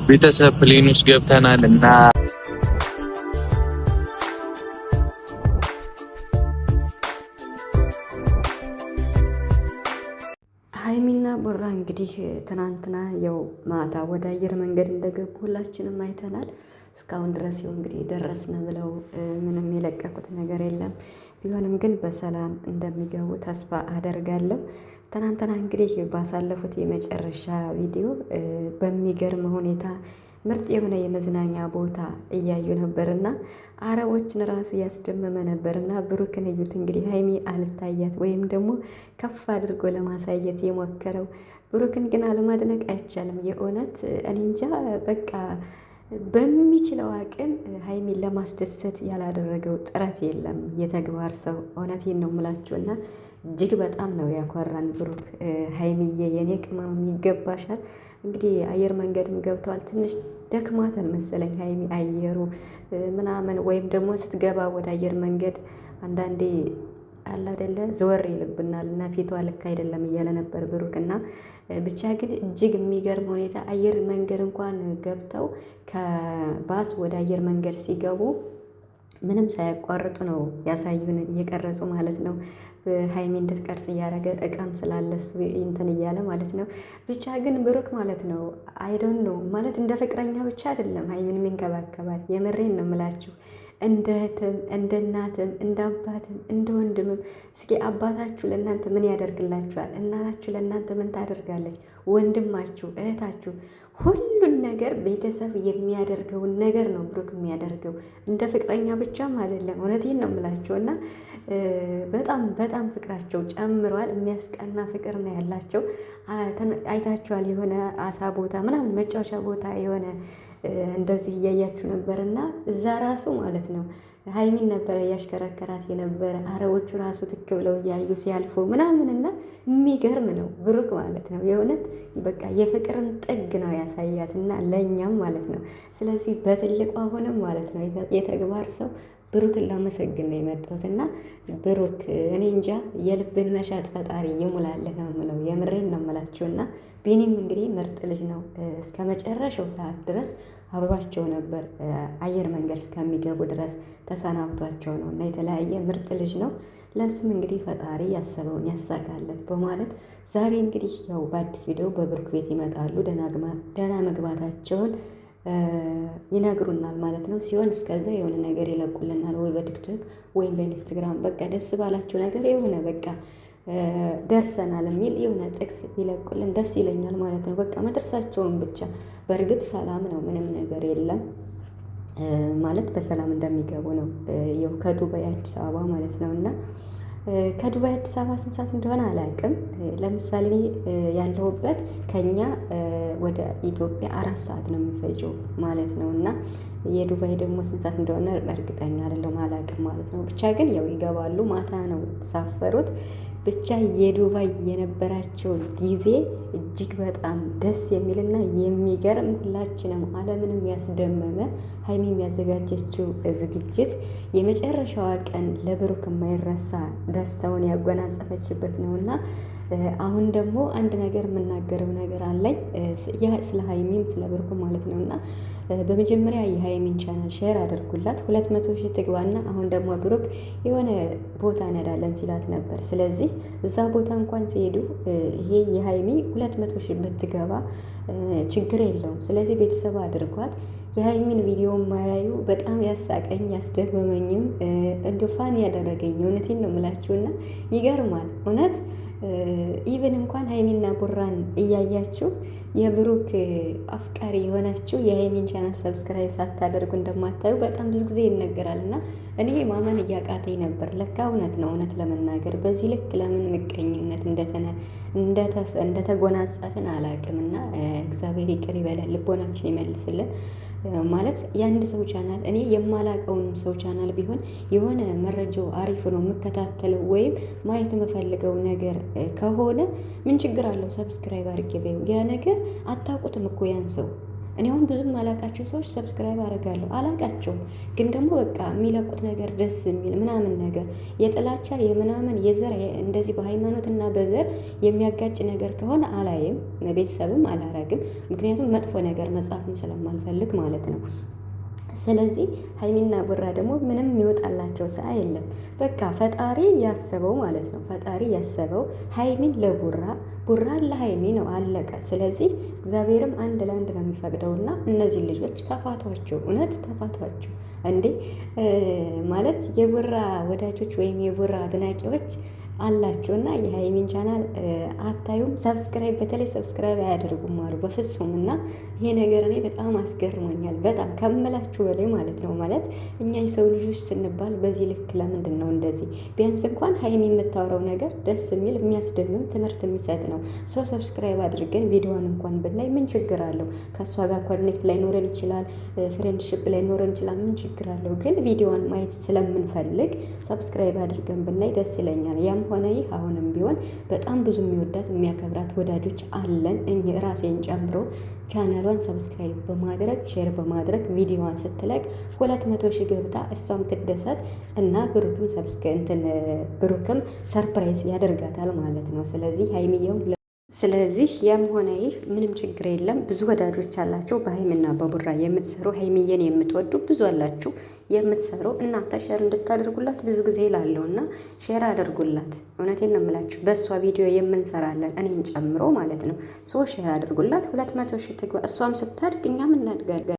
ቤተሰብ ፕሌን ውስጥ ገብተናል እና ሀይሚና ቡራ እንግዲህ ትናንትና ያው ማታ ወደ አየር መንገድ እንደገቡ ሁላችንም አይተናል። እስካሁን ድረስ ይኸው እንግዲህ ደረስን ብለው ምንም የለቀቁት ነገር የለም። ቢሆንም ግን በሰላም እንደሚገቡ ተስፋ አደርጋለሁ። ትናንትና እንግዲህ ባሳለፉት የመጨረሻ ቪዲዮ በሚገርም ሁኔታ ምርጥ የሆነ የመዝናኛ ቦታ እያዩ ነበርና አረቦችን ራሱ ያስደመመ ነበርና ብሩክን እዩት እንግዲህ ሀይሚ አልታያት ወይም ደግሞ ከፍ አድርጎ ለማሳየት የሞከረው ብሩክን ግን አለማድነቅ አይቻልም። የእውነት እኔ እንጃ በቃ በሚችለው አቅም ሀይሚን ለማስደሰት ያላደረገው ጥረት የለም። የተግባር ሰው እውነቴን ነው የምላችሁና እጅግ በጣም ነው ያኮራን ብሩክ። ሀይሚዬ የኔ ቅመም ይገባሻል። እንግዲህ አየር መንገድም ገብተዋል። ትንሽ ደክሟታል መሰለኝ ሀይሚ አየሩ ምናምን ወይም ደግሞ ስትገባ ወደ አየር መንገድ አንዳንዴ አለ አይደለ ዘወር ይልብናል እና ፊቷ ልክ አይደለም እያለ ነበር ብሩክ እና ብቻ ግን እጅግ የሚገርም ሁኔታ አየር መንገድ እንኳን ገብተው ከባስ ወደ አየር መንገድ ሲገቡ ምንም ሳያቋርጡ ነው ያሳዩን እየቀረጹ ማለት ነው። ሀይሚ እንድትቀርጽ እያደረገ እቃም ስላለስ እንትን እያለ ማለት ነው። ብቻ ግን ብሩክ ማለት ነው አይዶን ነው ማለት እንደ ፍቅረኛ ብቻ አይደለም ሀይሚን የሚንከባከባት። የምሬን ነው የምላችሁ እንደ እህትም እንደ እናትም እንደ አባትም እንደ ወንድምም። እስኪ አባታችሁ ለእናንተ ምን ያደርግላችኋል? እናታችሁ ለእናንተ ምን ታደርጋለች? ወንድማችሁ እህታችሁ ሁሉን ነገር ቤተሰብ የሚያደርገውን ነገር ነው ብሩክ የሚያደርገው። እንደ ፍቅረኛ ብቻም አይደለም። እውነቴን ነው የምላቸው እና በጣም በጣም ፍቅራቸው ጨምሯል። የሚያስቀና ፍቅር ነው ያላቸው። አይታችኋል። የሆነ አሳ ቦታ ምናምን መጫወቻ ቦታ የሆነ እንደዚህ እያያችሁ ነበር እና እዛ ራሱ ማለት ነው ሀይሚን ነበረ እያሽከረከራት የነበረ አረቦቹ ራሱ ትክ ብለው እያዩ ሲያልፉ ምናምን እና የሚገርም ነው ብሩክ ማለት ነው። የእውነት በቃ የፍቅርን ጥግ ነው ያሳያት እና ለእኛም ማለት ነው። ስለዚህ በትልቁ አሁንም ማለት ነው የተግባር ሰው ብሩክን ላመሰግን ነው የመጣሁት እና ብሩክ እኔ እንጃ የልብን መሻት ፈጣሪ ይሙላልህ ነው የምለው። የምሬን ነው የምላችሁ እና ቢኒም እንግዲህ ምርጥ ልጅ ነው። እስከ መጨረሻው ሰዓት ድረስ አብሯቸው ነበር። አየር መንገድ እስከሚገቡ ድረስ ተሰናብቷቸው ነው እና የተለያየ ምርጥ ልጅ ነው። ለሱም እንግዲህ ፈጣሪ ያሰበውን ያሳካለት በማለት ዛሬ እንግዲህ ያው በአዲስ ቪዲዮ በብሩክ ቤት ይመጣሉ። ደህና መግባታቸውን ይነግሩናል ማለት ነው። ሲሆን እስከዛ የሆነ ነገር ይለቁልናል ወይ በቲክቶክ ወይም በኢንስታግራም በቃ ደስ ባላቸው ነገር የሆነ በቃ ደርሰናል የሚል የሆነ ጥቅስ ቢለቁልን ደስ ይለኛል ማለት ነው። በቃ መድረሳቸውን ብቻ። በእርግጥ ሰላም ነው፣ ምንም ነገር የለም ማለት በሰላም እንደሚገቡ ነው። ያው ከዱባይ አዲስ አበባ ማለት ነው እና ከዱባይ አዲስ አበባ ስንት ሰዓት እንደሆነ አላውቅም። ለምሳሌ ያለሁበት ከኛ ወደ ኢትዮጵያ 4 ሰዓት ነው የሚፈጀው ማለት ነው እና የዱባይ ደግሞ ስንት ሰዓት እንደሆነ እርግጠኛ አይደለሁም፣ አላውቅም ማለት ነው። ብቻ ግን ያው ይገባሉ። ማታ ነው የተሳፈሩት። ብቻ የዱባይ የነበራቸው ጊዜ እጅግ በጣም ደስ የሚልና የሚገርም ሁላችንም ዓለምንም ያስደመመ ሀይሚ የሚያዘጋጀችው ዝግጅት የመጨረሻዋ ቀን ለብሩክ የማይረሳ ደስታውን ያጎናጸፈችበት ነውና አሁን ደግሞ አንድ ነገር የምናገረው ነገር አለኝ ስለ ሀይሚም ስለ ብሩክ ማለት ነውና በመጀመሪያ የሀይሚን ቻናል ሼር አድርጉላት 200 ሺህ ትግባና አሁን ደግሞ ብሩክ የሆነ ቦታ ነዳለን ሲላት ነበር። ስለዚህ እዛ ቦታ እንኳን ሲሄዱ ይሄ የሀይሚ 200 ሺህ ብትገባ ችግር የለውም። ስለዚህ ቤተሰብ አድርጓት። የሀይሚን ቪዲዮ ማያዩ በጣም ያሳቀኝ ያስደመመኝም እንዲሁ ፋን ያደረገኝ እውነቴን ነው የምላችሁና ይገርማል እውነት። ኢቨን እንኳን ሀይሚና ቡራን እያያችሁ የብሩክ አፍቃሪ የሆናችሁ የሀይሚን ቻናል ሰብስክራይብ ሳታደርጉ እንደማታዩ በጣም ብዙ ጊዜ ይነገራል እና እኔ ማመን እያቃተኝ ነበር። ለካ እውነት ነው። እውነት ለመናገር በዚህ ልክ ለምን ምቀኝነት እንደተጎናጸፍን አላቅም እና እግዚአብሔር ይቅር ይበለን፣ ልቦናችን ይመልስልን። ማለት የአንድ ሰው ቻናል እኔ የማላቀውንም ሰው ቻናል ቢሆን የሆነ መረጃው አሪፍ ነው የምከታተለው ወይም ማየት የምፈልገው ነገር ከሆነ ምን ችግር አለው? ሰብስክራይብ አድርጌ በይው። ያ ነገር አታውቁትም እኮ ያን ሰው እኔ አሁን ብዙም አላቃቸው ሰዎች ሰብስክራይብ አደርጋለሁ። አላቃቸው ግን ደግሞ በቃ የሚለቁት ነገር ደስ የሚል ምናምን ነገር የጥላቻ የምናምን የዘር እንደዚህ በሃይማኖት እና በዘር የሚያጋጭ ነገር ከሆነ አላይም፣ ቤተሰብም አላረግም። ምክንያቱም መጥፎ ነገር መጻፍም ስለማልፈልግ ማለት ነው። ስለዚህ ሀይሚና ቡራ ደግሞ ምንም የሚወጣላቸው ሰዓ የለም። በቃ ፈጣሪ ያሰበው ማለት ነው። ፈጣሪ ያሰበው ሀይሚን ለቡራ ቡራን ለሀይሚ ነው፣ አለቀ። ስለዚህ እግዚአብሔርም አንድ ለአንድ ነው የሚፈቅደውና እነዚህ ልጆች ተፋቷቸው፣ እውነት ተፋቷቸው። እንዴ ማለት የቡራ ወዳጆች ወይም የቡራ አድናቂዎች አላችሁ እና የሀይሚን ቻናል አታዩም? ሰብስክራይብ በተለይ ሰብስክራይብ አያደርጉም አሉ በፍጹም። እና ይሄ ነገር እኔ በጣም አስገርሞኛል፣ በጣም ከምላችሁ በላይ ማለት ነው። ማለት እኛ የሰው ልጆች ስንባል በዚህ ልክ ለምንድን ነው እንደዚህ? ቢያንስ እንኳን ሀይሚ የምታወራው ነገር ደስ የሚል የሚያስደምም ትምህርት የሚሰጥ ነው። ሰው ሰብስክራይብ አድርገን ቪዲዮን እንኳን ብናይ ምን ችግር አለው? ከእሷ ጋር ኮኔክት ላይኖረን ይችላል፣ ፍሬንድሽፕ ላይኖረን ይችላል፣ ምን ችግር አለው? ግን ቪዲዮን ማየት ስለምንፈልግ ሰብስክራይብ አድርገን ብናይ ደስ ይለኛል። ያም ሆነ ይህ አሁንም ቢሆን በጣም ብዙ የሚወዳት የሚያከብራት ወዳጆች አለን፣ ራሴን ጨምሮ። ቻናሏን ሰብስክራይብ በማድረግ ሼር በማድረግ ቪዲዮዋን ስትለቅ 200 ሺህ ገብታ እሷም ትደሰት እና ብሩክም ሰርፕራይዝ ያደርጋታል ማለት ነው። ስለዚህ ሀይሚየውን ስለዚህ ያም ሆነ ይህ ምንም ችግር የለም። ብዙ ወዳጆች አላቸው በሀይሚና በቡራ የምትሰሩ ሀይሚዬን የምትወዱ ብዙ አላችሁ የምትሰሩ። እናንተ ሼር እንድታደርጉላት ብዙ ጊዜ ላለው እና ሼር አድርጉላት። እውነቴን ነው የምላችሁ። በእሷ ቪዲዮ የምንሰራለን እኔን ጨምሮ ማለት ነው። ሼር አድርጉላት። 200 ሺህ ትግባ። እሷም ስታድግ እኛም እናድጋለን።